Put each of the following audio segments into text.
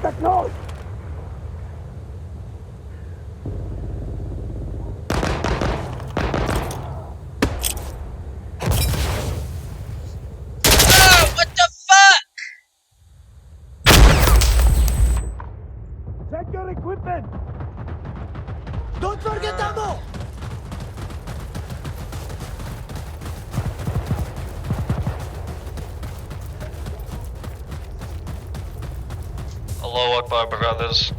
Contact north! Oh, what the fuck? Check your equipment! Don't forget ammo! Hello, Akbar brothers.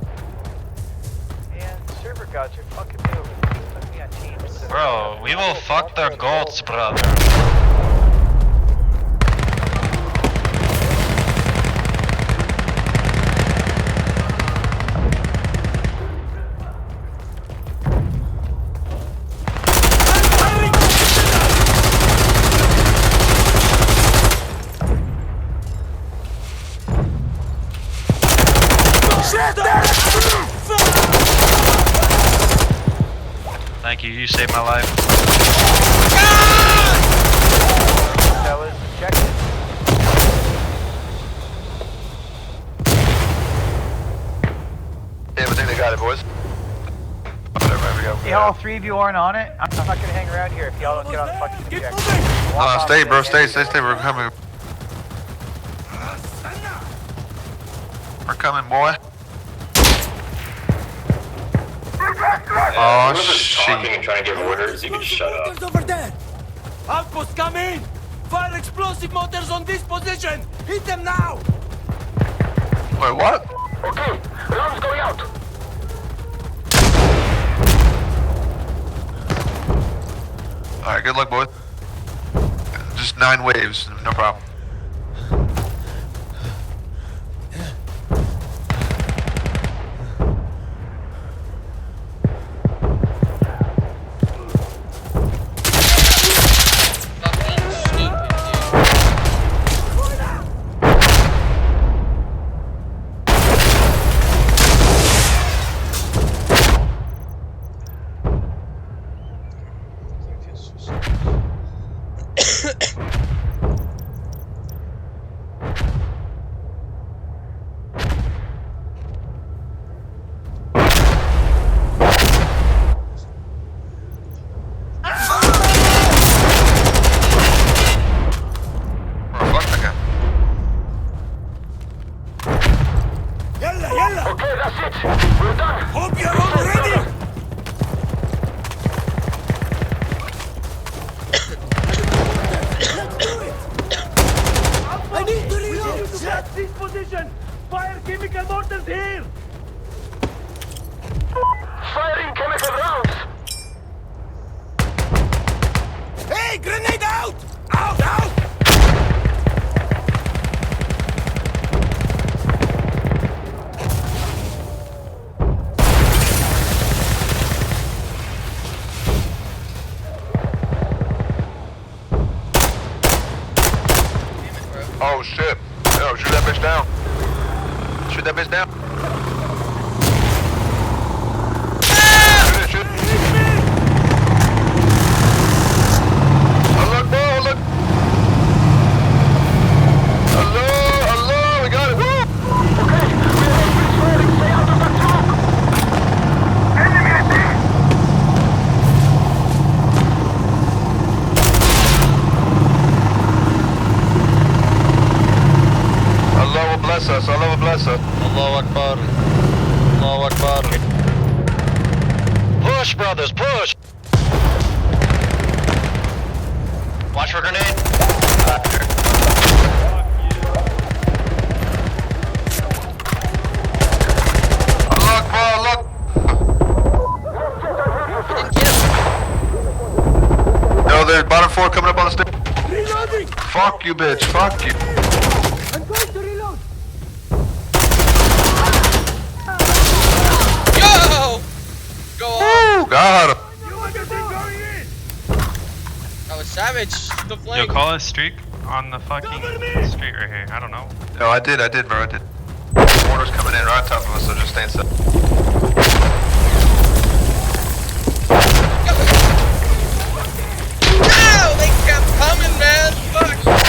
Man, server gods are fucking moving. Put me on teams. Bro, we will fuck their goats, brother. Thank you, you saved my life. Fellas, check it. Yeah, I think they got it, boys. Whatever, there we go. Hey, all three of you aren't on it. I'm not gonna hang around here if y'all don't get on the fucking objective. Stay, bro, stay, we're coming. We're coming, boy. Oh, shit. Talking and trying to give orders, you can just shut up. Over there! Outpost, come in! Fire explosive motors on this position! Hit them now! Wait, what? Okay, rounds going out! Alright, good luck, boys. Just 9 waves, no problem. Okay, that's it! We're done! Hope you're all ready! I need to reload! That's this position! Fire chemical mortars here! Firing chemical rounds! Hey, grenade out! Out, out! Oh, shit. Yo, shoot that bitch down. Shoot that bitch down. Shoot it, shoot it. Oh, look, bro, look. Hello, hello, we got it. Woo! Okay, we have bridge firing. Stay out of the smoke! Enemy at there! Allah will bless us, Allah will bless us. Allahu Akbar. Allahu Akbar. Push, brothers, push! Watch for grenade. Allah Akbar, Allah. No, there's bottom 4 coming up on the stick. Reloading! Fuck you, bitch, fuck you. I'm going to reload! Go! Go on! Woo, got him. You want to going in? That was savage. The Yo, flame. call a streak on the fucking street right here. I don't know. No, I did, bro, I did. Mortar's coming in right on top of us, so just stay inside. No! They kept coming, man! Fuck!